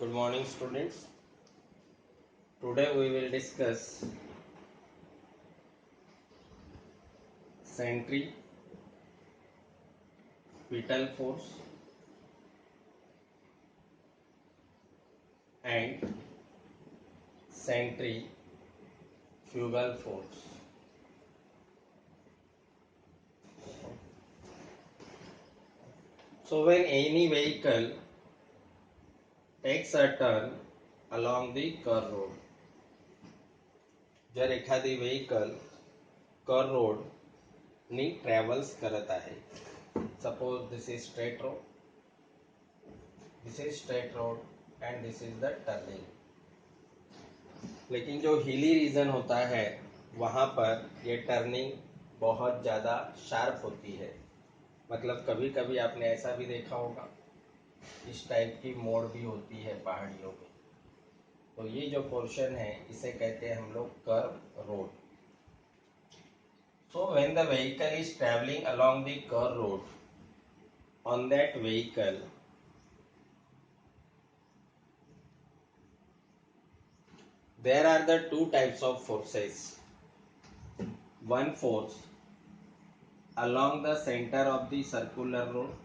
Good morning, students. Today we will discuss centripetal force and centrifugal force. So, when any vehicle takes a turn along the curve road, जर एखादी vehicle curve road नी travels करत आहे. Suppose this is straight road, and this is the turning. लेकिन जो hilly region होता है वहां पर ये टर्निंग बहुत ज्यादा शार्प होती है. मतलब कभी कभी आपने ऐसा भी देखा होगा, इस टाइप की मोड़ भी होती है पहाड़ियों में. तो ये जो पोर्शन है इसे कहते हैं हम लोग curve road. So when the vehicle is travelling along the curve road, on that vehicle there are the two types of forces. One force along the center of the circular road,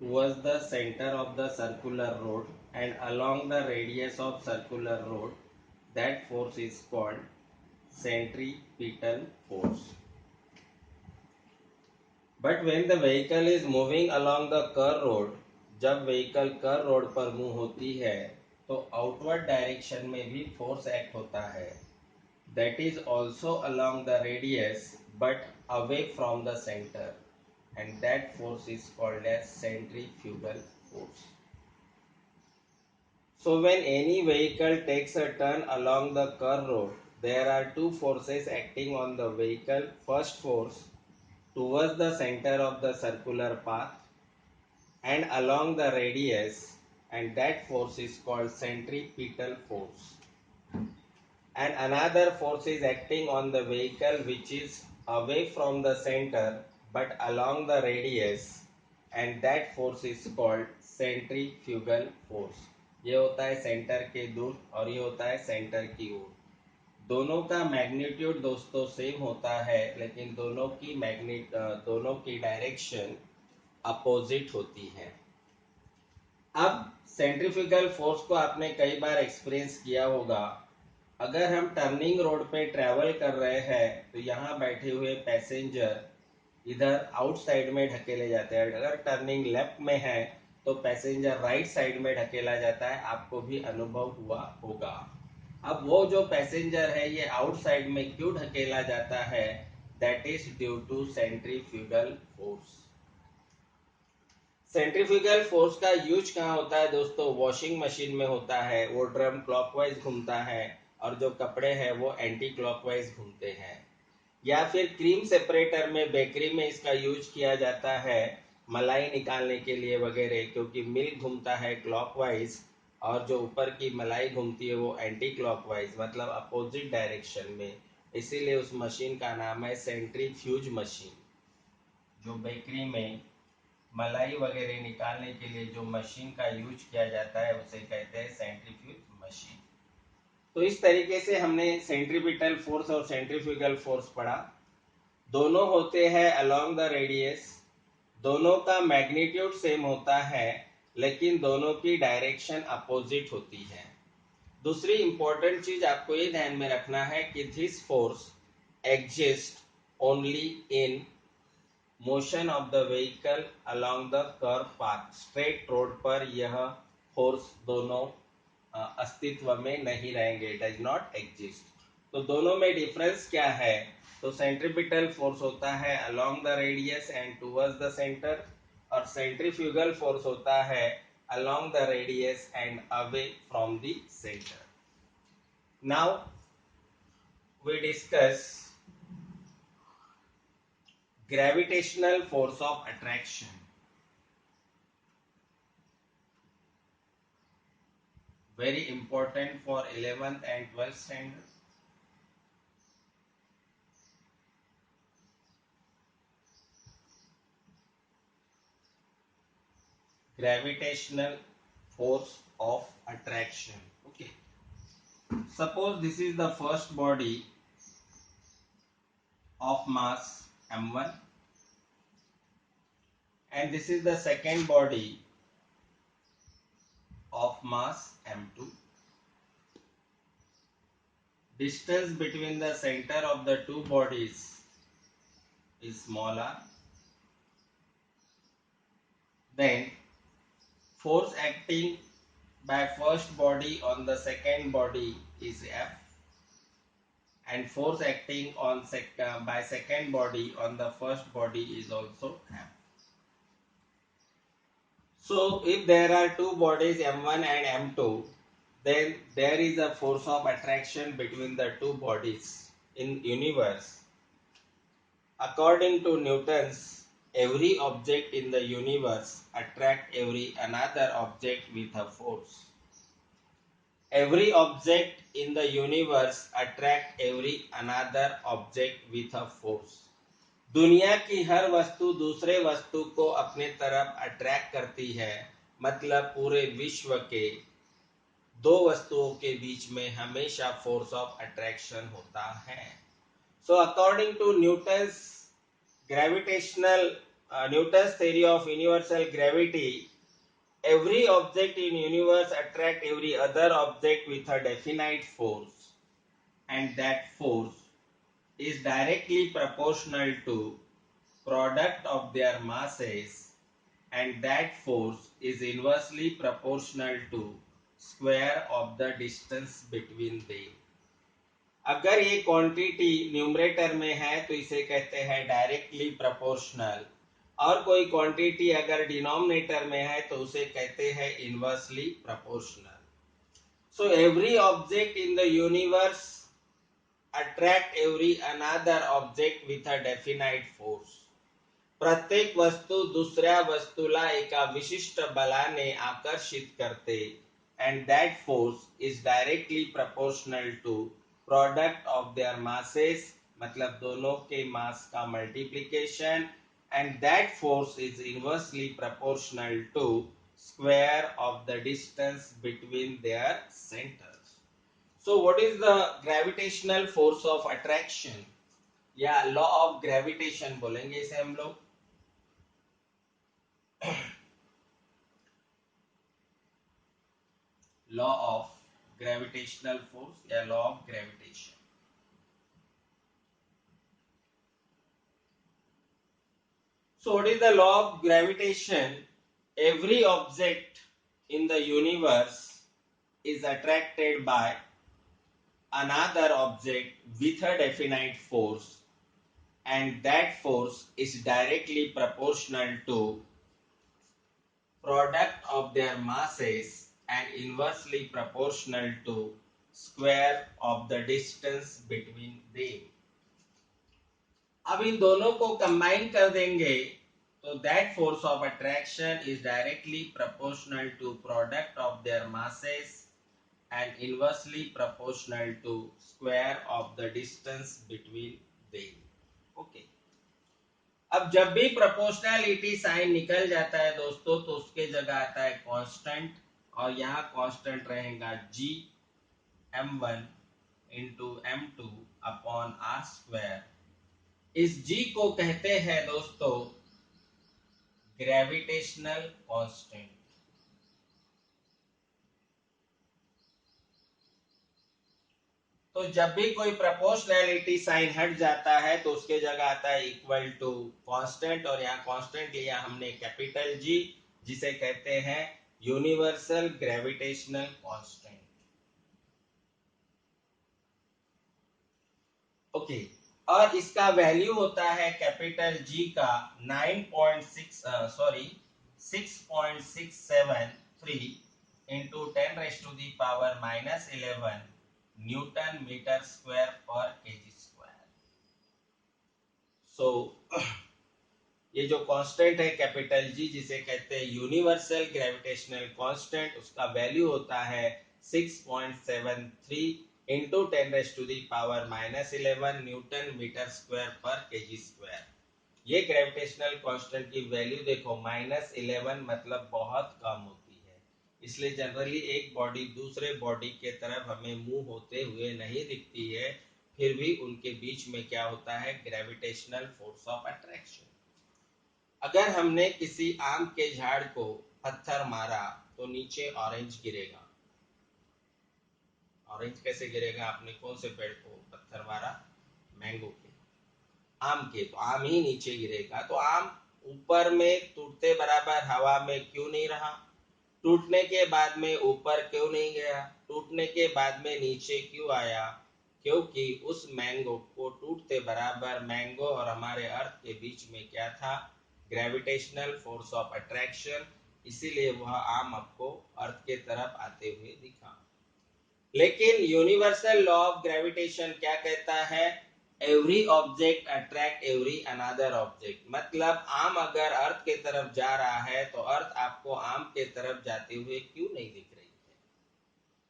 towards the center of the circular road and along the radius of circular road. That force is called centripetal force. But when the vehicle is moving along the curve road, जब vehicle curve road पर move होती है तो outward direction में भी force act होता है. That is also along the radius but away from the centre, and that force is called as centrifugal force. So when any vehicle takes a turn along the curve road, there are two forces acting on the vehicle. First force towards the center of the circular path and along the radius, and that force is called centripetal force. And another force is acting on the vehicle which is away from the center but along the radius, and that force is called centrifugal force. ये होता है centre के दूर और ये होता है centre की ओर. दोनों का मैग्नीट्यूड दोस्तों सेम होता है, लेकिन दोनों की डायरेक्शन अपोजिट होती है. अब सेंट्रीफ्यूगल फोर्स को आपने कई बार एक्सपीरियंस किया होगा. अगर हम टर्निंग रोड पे ट्रैवल कर रहे हैं तो यहाँ बैठे हुए पैसेंजर इधर आउट साइड में ढकेले जाते हैं. अगर टर्निंग लेफ्ट में है तो पैसेंजर राइट साइड में ढकेला जाता है. आपको भी अनुभव हुआ होगा. अब वो जो पैसेंजर है ये आउट साइड में क्यों ढकेला जाता है? That is due to centrifugal force. Centrifugal force का यूज कहाँ होता है दोस्तों? वॉशिंग मशीन में होता है. वो ड्रम क्लॉकवाइज घूमता है और जो कपड़े हैं वो एंटी क्लॉकवाइज घूमते हैं. या फिर क्रीम सेपरेटर में, बेकरी में इसका यूज किया जाता है मलाई निकालने के लिए वगैरह, क्योंकि मिल्क घूमता है क्लॉकवाइज और जो ऊपर की मलाई घूमती है वो एंटी क्लॉकवाइज, मतलब अपोजिट डायरेक्शन में. इसीलिए उस मशीन का नाम है सेंट्रीफ्यूज मशीन. जो बेकरी में मलाई वगैरह निकालने के लिए जो मशीन का यूज किया जाता है उसे कहते हैं सेंट्रीफ्यूज मशीन. तो इस तरीके से हमने सेंट्रीपिटल फोर्स और सेंट्रीफ्यूगल फोर्स पढ़ा. दोनों होते हैं अलोंग द रेडियस, दोनों का मैग्नीट्यूड सेम होता है, लेकिन दोनों की डायरेक्शन अपोजिट होती है. दूसरी इंपॉर्टेंट चीज आपको ये ध्यान में रखना है कि this force exist only in motion of the vehicle along the curve path. Straight road पर यह फोर्स दोनों अस्तित्व में नहीं रहेंगे. Does not exist. तो दोनों में डिफरेंस क्या है? तो सेंट्रीपिटल फोर्स होता है along the radius and towards the centre, और सेंट्रीफ्यूगल फोर्स होता है along the radius and away from the centre. Now we discuss gravitational force of attraction. Very important for 11th and 12th standard. gravitational force of attraction. Okay, suppose this is the first body of mass m1 and this is the second body of mass m2. Distance between the center of the two bodies is small r. Then force acting by first body on the second body is F, and force acting on by second body on the first body is also F. So if there are two bodies M1 and M2, then there is a force of attraction between the two bodies in universe. According to Newton's, every object in the universe attract every another object with a force. Every object in the universe attract every another object with a force. दुनिया की हर वस्तु दूसरे वस्तु को अपने तरफ attract करती है, मतलब पूरे विश्व के दो वस्तुओं के बीच में हमेशा फोर्स ऑफ अट्रैक्शन होता है. So according to Newton's theory of universal gravity, every object in universe attract every other object with a definite force, and that force is directly proportional to product of their masses, and that force is inversely proportional to square of the distance between them. अगर ये quantity numerator में है तो इसे कहते हैं directly proportional, और कोई क्वांटिटी अगर डिनोमिनेटर में है तो उसे कहते हैं inversely proportional. So every object in the universe attract every another object with a definite force. प्रत्येक वस्तू दुसऱ्या वस्तूला एका विशिष्ट बलाने आकर्षित करते, and that force is directly proportional to product of their masses, मतलब दोनों के मास का multiplication, and that force is inversely proportional to square of the distance between their centers. So what is the gravitational force of attraction या law of gravitation बोलेंगे इसे हम लोग. law of gravitational force या law of gravitation. So what is the law of gravitation? Every object in the universe is attracted by another object with a definite force, and that force is directly proportional to product of their masses and inversely proportional to square of the distance between them. अब इन दोनों को combine कर देंगे तो that force of attraction is directly proportional to product of their masses and inversely proportional to square of the distance between them. Okay, अब जब भी proportionality sign निकल जाता है दोस्तों तो उसके जगह आता है कांस्टेंट, और यहाँ कांस्टेंट रहेगा G m1 into m2 upon r square. इस G को कहते हैं दोस्तों ग्रेविटेशनल कांस्टेंट. तो जब भी कोई प्रोपोर्शनैलिटी साइन हट जाता है तो उसके जगह आता है इक्वल टू कांस्टेंट, और यहाँ कांस्टेंट लिया हमने कैपिटल G, जिसे कहते हैं यूनिवर्सल ग्रेविटेशनल कांस्टेंट. ओके, और इसका वैल्यू होता है कैपिटल G का 6.673 इंटू 10⁻⁻11 न्यूटन मीटर स्क्वायर पर केजी स्क्वायर. सो ये जो कांस्टेंट है कैपिटल G, जिसे कहते हैं यूनिवर्सल ग्रेविटेशनल कांस्टेंट, उसका वैल्यू होता है 6.73 इंटू 10⁻⁻11 न्यूटन मीटर स्क्वायर पर केजी स्क्वायर. ये ग्रेविटेशनल कांस्टेंट की वैल्यू देखो -11, मतलब बहुत कम होती है। इसलिए जनरली एक बॉडी दूसरे बॉडी के तरफ हमें मूव होते हुए नहीं दिखती है, फिर भी उनके बीच में क्या होता है, ग्रेविटेशनल फोर्स ऑफ अट्रैक्शन। अगर हमने किसी आम के झाड़ को पत्थर मारा तो नीचे ऑरेंज गिरेगा। ऑरेंज कैसे गिरेगा? आपने कौन से पेड़ को पत्थर मारा? मैंगो के, आम के, तो आम ही नीचे गिरेगा। तो आम ऊपर में टूटते बराबर हवा में क्यों नहीं रहा? टूटने के बाद में ऊपर क्यों नहीं गया? टूटने के बाद में नीचे क्यों आया? क्योंकि उस मैंगो को टूटते बराबर मैंगो और हमारे अर्थ के बीच में क्या था? Gravitational force of attraction. इसीलिए वह आम आपको अर्थ के तरफ आते हुए दिखा। लेकिन यूनिवर्सल लॉ ऑफ ग्रेविटेशन क्या कहता है? Every object attract every another object. मतलब आम अगर अर्थ के तरफ जा रहा है तो अर्थ आपको आम के तरफ जाते हुए क्यों नहीं दिख रही है?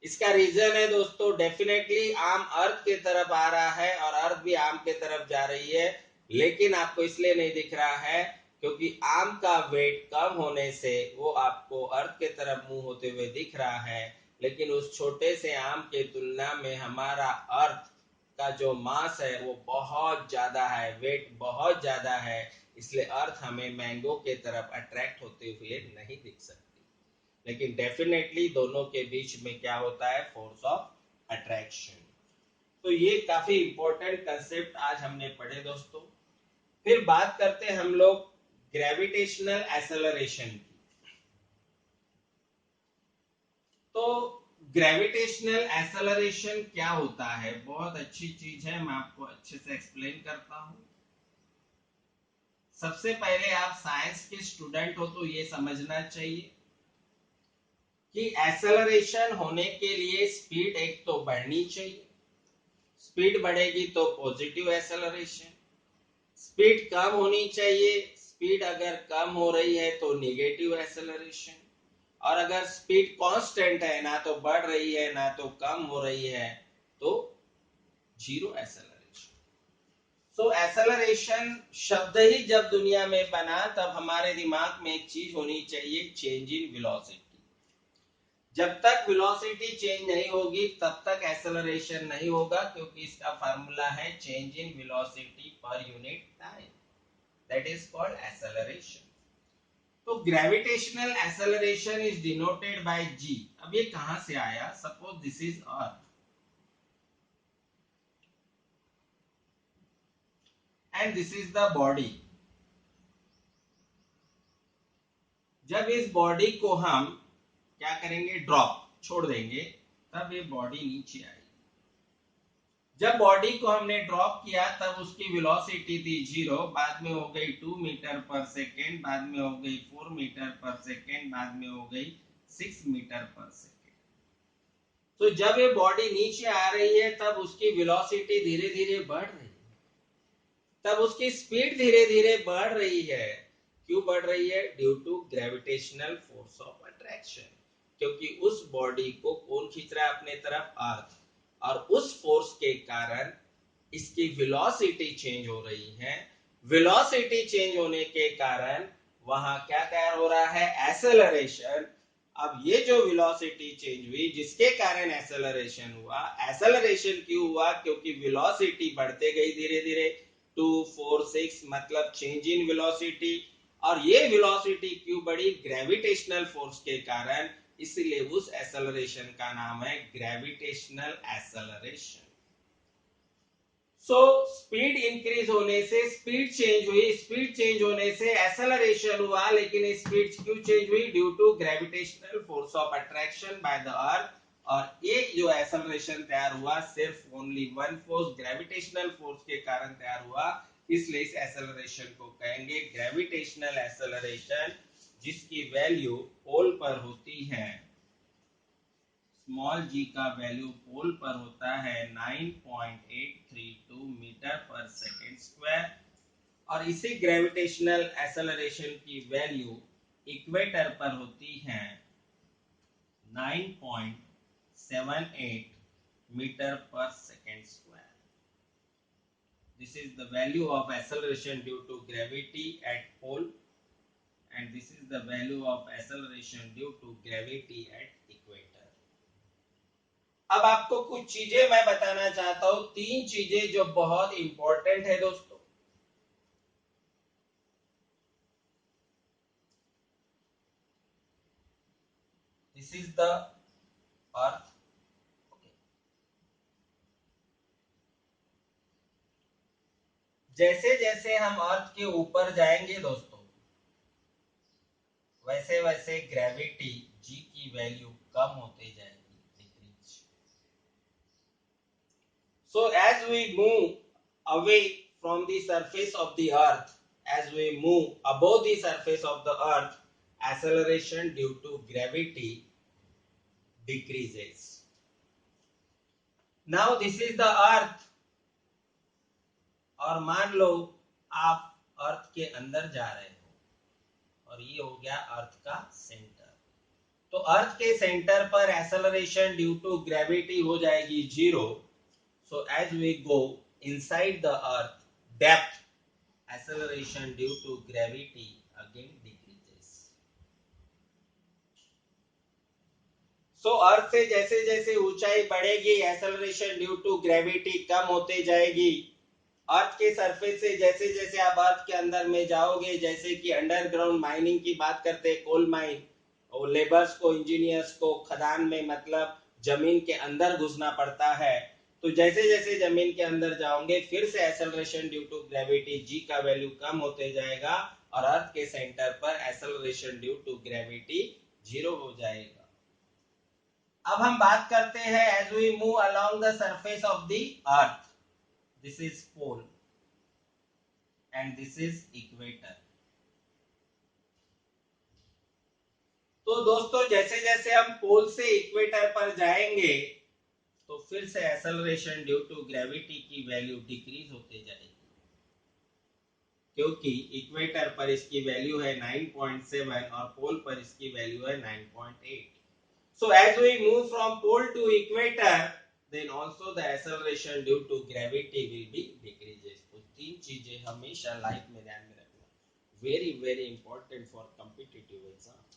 इसका रीजन है दोस्तों, डेफिनेटली आम अर्थ के तरफ आ रहा है और अर्थ भी आम के तरफ जा रही है, लेकिन आपको इसलिए नहीं दिख रहा है क्योंकि आम का वेट कम होने से वो आपको अर्थ के तरफ मूव होते हुए दिख रहा है, लेकिन उस छोटे से आम के तुलना में हमारा अर्थ का जो मास है वो बहुत ज्यादा है, वेट बहुत ज्यादा है, इसलिए अर्थ हमें मैंगो के तरफ अट्रैक्ट होते हुए नहीं दिख सकती। लेकिन डेफिनेटली दोनों के बीच में क्या होता है? Force of attraction. तो ये काफी इंपॉर्टेंट कंसेप्ट आज हमने पढ़े दोस्तों। फिर बात करते हैं हम लोग ग्रेविटेशनल एक्सेलरेशन की। तो ग्रेविटेशनल एक्सेलरेशन क्या होता है? बहुत अच्छी चीज है, मैं आपको अच्छे से एक्सप्लेन करता हूं। सबसे पहले आप साइंस के स्टूडेंट हो तो ये समझना चाहिए कि एक्सेलरेशन होने के लिए स्पीड एक तो बढ़नी चाहिए। स्पीड बढ़ेगी तो पॉजिटिव एक्सेलरेशन। स्पीड कम होनी चाहिए। स्पीड अगर कम हो रही है तो नेगेटिव एक्सेलरेशन। और अगर स्पीड कांस्टेंट है, ना तो बढ़ रही है ना तो कम हो रही है, तो जीरो एक्सेलरेशन। सो एक्सेलरेशन शब्द ही जब दुनिया में बना तब हमारे दिमाग में एक चीज होनी चाहिए, चेंज इन वेलोसिटी। जब तक वेलोसिटी चेंज नहीं होगी तब तक एक्सेलरेशन नहीं होगा, क्योंकि इसका फार्मूला है चेंज इन वेलोसिटी पर unit time, that is called acceleration. तो gravitational acceleration is denoted by g. अब ये कहां से आया? Suppose this is earth and this is the body. जब इस बॉडी को हम क्या करेंगे? ड्रॉप, छोड़ देंगे, तब ये बॉडी नीचे आएगी। जब बॉडी को हमने ड्रॉप किया तब उसकी वेलोसिटी थी 0, बाद में हो गई 2 मीटर पर सेकेंड, बाद में हो गई 4 मीटर पर सेकेंड, बाद में हो गई 6 मीटर पर सेकेंड। तो जब ये बॉडी नीचे आ रही है तब उसकी वेलोसिटी धीरे धीरे बढ़ रही है, तब उसकी स्पीड धीरे धीरे बढ़ रही है। क्यों बढ़ रही है? Due to gravitational force of attraction. क्योंकि उस बॉडी को कौन खींच रहा है अपने तरफ? अर्थ। और उस फोर्स के कारण इसकी वेलोसिटी चेंज हो रही है। वेलोसिटी चेंज होने के कारण वहां क्या क्या हो रहा है? एक्सेलरेशन। अब ये जो वेलोसिटी चेंज हुई जिसके कारण एक्सेलरेशन हुआ, एक्सेलरेशन क्यों हुआ? क्योंकि वेलोसिटी बढ़ते गई धीरे धीरे, 2 4 6, मतलब चेंज इन वेलोसिटी। और ये वेलोसिटी क्यों बढ़ी? ग्रेविटेशनल फोर्स के कारण। इसलिए उस एक्सेलरेशन का नाम है gravitational acceleration. So speed increase होने से स्पीड चेंज हुई, स्पीड चेंज होने से एक्सेलरेशन हुआ, लेकिन स्पीड क्यों चेंज हुई? Due to gravitational force of attraction by the earth. और ये जो एक्सेलरेशन तैयार हुआ सिर्फ only one force, gravitational force के कारण तैयार हुआ, इसलिए इस एक्सेलरेशन को कहेंगे ग्रेविटेशनल एक्सेलरेशन, जिसकी वैल्यू पोल पर होती है, स्मॉल जी का वैल्यू पोल पर होता है 9.832 मीटर पर सेकेंड स्क्वायर। और इसी ग्रेविटेशनल एक्सेलरेशन की वैल्यू इक्वेटर पर होती है 9.78 मीटर पर second square. This is the value of acceleration due to gravity at pole, and this is the value of acceleration due to gravity at equator. अब आपको कुछ चीजें मैं बताना चाहता हूं, 3 चीजें जो बहुत इंपॉर्टेंट है दोस्तों। दिस इज द अर्थ, जैसे जैसे हम अर्थ के ऊपर जाएंगे दोस्तों, वैसे वैसे ग्रेविटी जी की वैल्यू कम होते जाएगी, decrease. So as we move away from the surface of the earth, as we move above the surface of the earth, acceleration due to gravity decreases. Now this is the earth, और मान लो आप अर्थ के अंदर जा रहे हो और ये हो गया अर्थ का सेंटर। तो अर्थ के सेंटर पर एक्सेलरेशन ड्यू टू ग्रेविटी हो जाएगी 0। So as we go inside the earth, depth, acceleration due to gravity again decreases. So earth से जैसे जैसे ऊंचाई बढ़ेगी, acceleration due to gravity कम होते जाएगी। अर्थ के सरफेस से जैसे जैसे आप अर्थ के अंदर में जाओगे, जैसे कि अंडरग्राउंड माइनिंग की बात करते हैं, कोल माइन, और लेबर्स को, इंजीनियर्स को खदान में मतलब जमीन के अंदर घुसना पड़ता है। तो जैसे जैसे जमीन के अंदर जाओगे, फिर से acceleration due to gravity G का वैल्यू कम होते जाएगा और अर्थ के सेंटर पर एक्सेलरेशन ड्यू टू ग्रेविटी 0 हो जाएगा। अब हम बात करते हैं as we move along the surface of the earth, this is pole and this is equator. तो दोस्तों जैसे जैसे हम पोल से इक्वेटर पर जाएंगे, तो फिर से एक्सेलरेशन ड्यू टू ग्रेविटी की वैल्यू डिक्रीज होते जाएगी, क्योंकि इक्वेटर पर इसकी वैल्यू है 9.7 और पोल पर इसकी वैल्यू है 9.8। So as we move from pole to equator, then also the acceleration due to gravity will be decreases. तो 3 चीजें हमेशा लाइफ में ध्यान में रखना, very very important for competitive exam.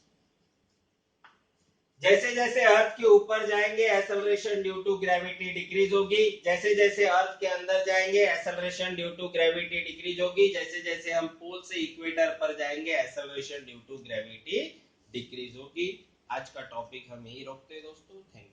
जैसे जैसे अर्थ के ऊपर जाएंगे, acceleration due to gravity decrease होगी। जैसे जैसे अर्थ के अंदर जाएंगे, acceleration due to gravity decrease होगी। जैसे जैसे हम पोल से इक्वेटर पर जाएंगे, acceleration due to gravity decrease होगी। आज का टॉपिक हम यही रोकते हैं दोस्तों। Thank you.